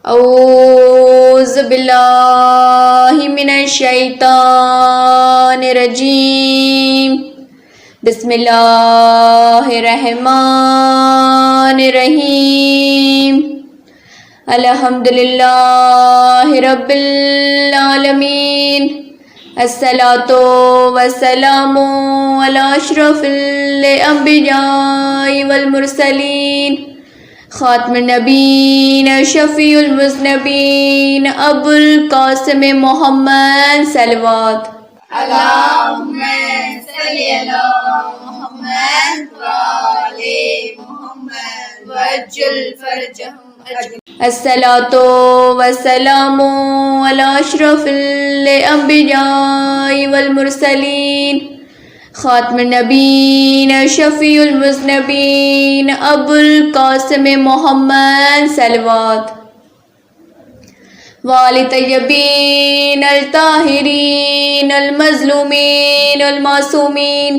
اعوذ باللہ من الشیطان الرجیم بسم اللہ الرحمن الرحیم الحمدللہ رب العالمین الصلاۃ والسلام علی اشرف الانبیاء والمرسلین خاتم النبیین شفیع المذنبین ابو القاسم محمد صلوات اللہم صلی علی محمد وآل محمد وعجل فرجہم الصلاۃ والسلام علی اشرف الانبیاء والمرسلین خاتم النبیین شفیع المذنبین ابو القاسم محمد صلوات وآل طیبین الطاہرین المظلومین المعصومین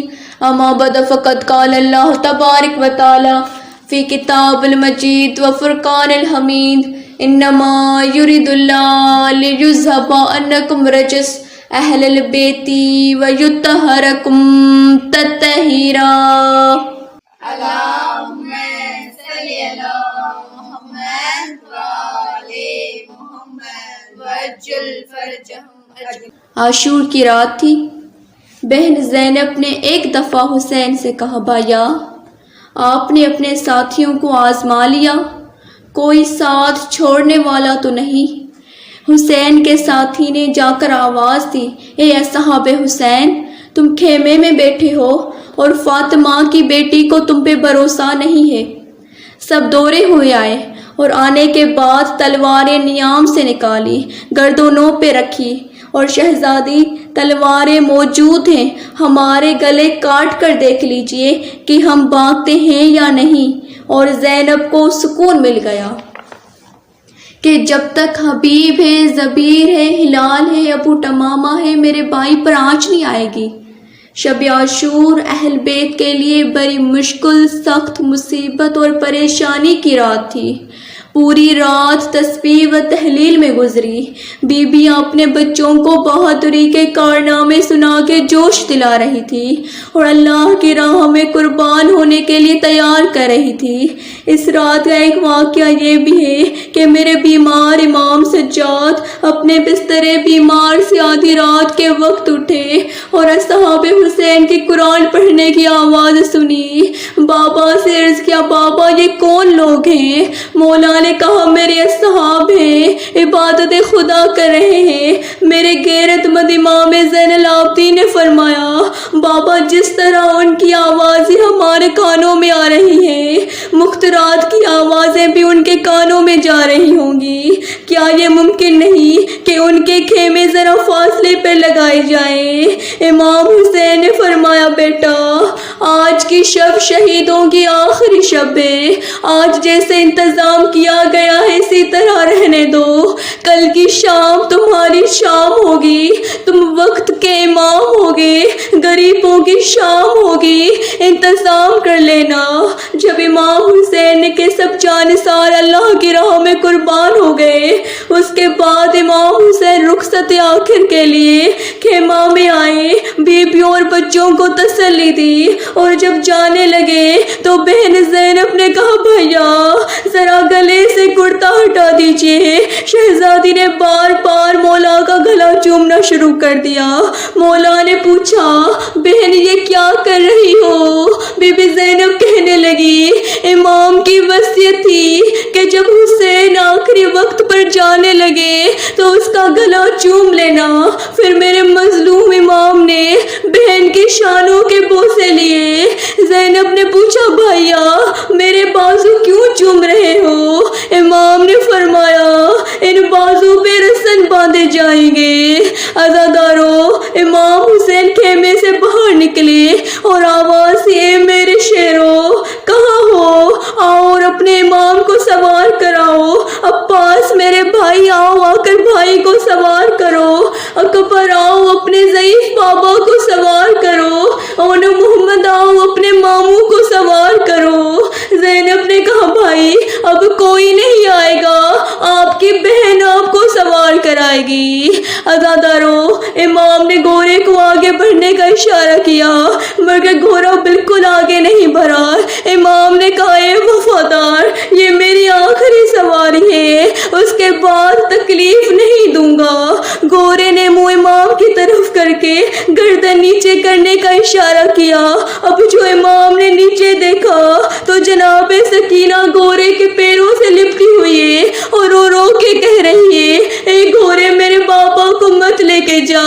اما بعد فقد قال اللہ تبارک و تعالی فی کتاب المجید و فرقان الحمید انما یرید اللہ لیذھب عنکم رجس اہل البیت ویطہرکم تطہیرا اللہم صلی علی محمد وآل محمد وعجل فرجہم عاشور کی رات تھی۔ بہن زینب نے ایک دفعہ حسین سے کہا بھائیا آپ نے اپنے ساتھیوں کو آزما لیا، کوئی ساتھ چھوڑنے والا تو نہیں؟ حسین کے ساتھی نے جا کر آواز دی اے اصحاب حسین تم خیمے میں بیٹھے ہو اور فاطمہ کی بیٹی کو تم پہ بھروسہ نہیں ہے۔ سب دورے ہوئے آئے اور آنے کے بعد تلواریں نیام سے نکالی، گردنوں پہ رکھی اور شہزادی تلواریں موجود ہیں، ہمارے گلے کاٹ کر دیکھ لیجئے کہ ہم بھاگتے ہیں یا نہیں۔ اور زینب کو سکون مل گیا کہ جب تک حبیب ہے، زبیر ہے، ہلال ہے، ابو تمامہ ہے، میرے بھائی پر آنچ نہیں آئے گی۔ شب عاشور اہل بیت کے لیے بڑی مشکل، سخت مصیبت اور پریشانی کی رات تھی۔ پوری رات تسبیح و تحلیل میں گزری۔ بیویاں اپنے بچوں کو بہادری کے کارنامے سنا کے جوش دلا رہی تھی اور اللہ کی راہ میں قربان ہونے کے لیے تیار کر رہی تھی۔ اس رات کا ایک واقعہ یہ بھی ہے کہ میرے بیمار امام سجاد اپنے بستر بیمار سے آدھی رات کے وقت اٹھے اور اصحاب حسین کی قرآن پڑھنے کی آواز سنی۔ بابا سے عرض کیا بابا یہ کون لوگ ہیں؟ مولا نے کہا میرے اصحاب ہیں، عبادت خدا کر رہے ہیں۔ میرے غیرت مند امام زین العابدین نے فرمایا بابا جس طرح ان کی آوازیں ہمارے کانوں میں آ رہی ہیں، مخترات کی آوازیں بھی ان کے کانوں میں جا رہی ہوں گی۔ کیا یہ ممکن نہیں کہ ان کے خیمے ذرا فاصلے پہ لگائے جائیں؟ امام حسین نے فرمایا بیٹا آج کی شب شہیدوں کی آخری شب ہے، آج جیسے انتظام کیا گیا ہے اسی طرح رہنے دو، کل کی شام تمہاری شام ہوگی، تم وقت کے امام ہوگے، غریبوں کی شام ہوگی، انتظام کر لینا۔ جب امام حسین کے سب جانثار اللہ کی راہ میں قربان ہو گئے اس کے بعد امام حسین رخصت آخر کے لیے خیمہ میں آئے، بیویوں اور بچوں کو تسلی دی اور جب جانے لگے تو بہن زینب نے کہا بھیا ذرا گلے سے کرتا ہٹا دیجئے۔ شہزادی نے بار بار مولا کا گلا چومنا شروع کر دیا۔ مولا نے پوچھا بہن یہ کیا کر رہی ہو؟ بی بی زینب کہنے لگی امام کی وصیت تھی کہ جب حسین آخری وقت پر جانے لگے تو اس کا گلا چوم لینا۔ پھر میرے مظلوم امام نے بہن کی شانوں کے بوسے لیے۔ زینب نے پوچھا بھائیا میرے بازو کیوں چوم رہے ہو؟ امام نے فرمایا ان بازو پہ رسن باندھے جائیں گے۔ عزادارو امام حسین خیمے سے باہر نکلے اور آواز اے میرے شیرو کہاں ہو؟ آؤ اور اپنے امام کو سوار کراؤ۔ عباس میرے بھائی آؤ آ کر بھائی کو سوار کرو۔ اکبر آؤ اپنے ضعیف بابا کو سوار کرو۔ اور محمد آؤ اپنے ماموں کو سوار کرو۔ زینب نے کہا بھائی اب کوئی نہیں آئے گا، آپ کی جائے گی۔ عزادارو، امام نے گھوڑے کو آگے بڑھنے کا اشارہ کیا مگر گھوڑا بالکل آگے نہیں بڑھا۔ امام نے کہا اے وفادار، یہ میری آخری سواری ہے، اس کے بعد تکلیف نہیں دوں گا۔ گھوڑے نے منہ امام کی طرف کر کے گردن نیچے کرنے کا اشارہ کیا۔ اب جو امام نے نیچے دیکھا تو جناب سکینہ گھوڑے کے پیروں سے لپٹی ہوئی ہے اور رو رو کے کہہ رہی ہے اے گھوڑے، میرے بابا کو مت لے کے جا،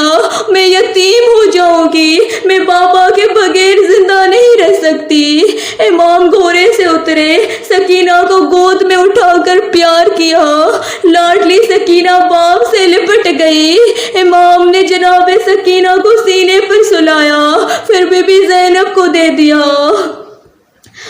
میں یتیم ہو جاؤں گی، میں بابا کے بغیر زندہ نہیں رہ سکتی۔ امام گھوڑے سے اترے، سکینہ کو گود میں اٹھا کر پیار کیا۔ لاڈلی سکینہ باپ سے لپٹ گئی۔ امام نے جناب سکینہ کو سینے پر سلایا، پھر بی بی زینب کو دے دیا۔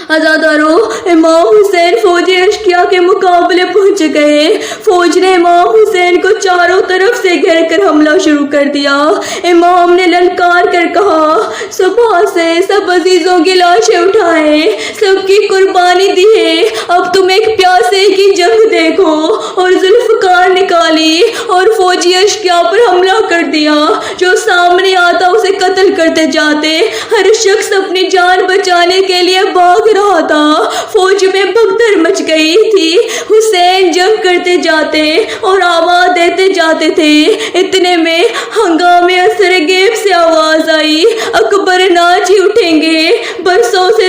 عزادارو، امام حسین فوجی اشقیاء کے مقابلے پہنچ گئے۔ فوج نے امام حسین کو چاروں طرف سے گھیر کر حملہ شروع کر دیا۔ امام نے للکار کر کہا صبح سے سب عزیزوں کی لاشیں اٹھائیں، سب کی قربانی دی ہے، اب تم ایک پیاسے کی جنگ دیکھو، اور ذوالفقار نکالی اور فوجی اشقیاء پر حملہ کر دیا۔ جو سامنے آتا اسے قتل کرتے جاتے، ہر شخص اپنی جان بچانے کے لیے بھاگ رہا تھا۔ فوج میں بھگدڑ مچ گئی تھی، حسین جنگ کرتے جاتے اور آواز دیتے جاتے تھے۔ اتنے میں ہنگامے اثر گیب سے آواز آئی اکبر ناچ ہی اٹھیں گے، برسوں سے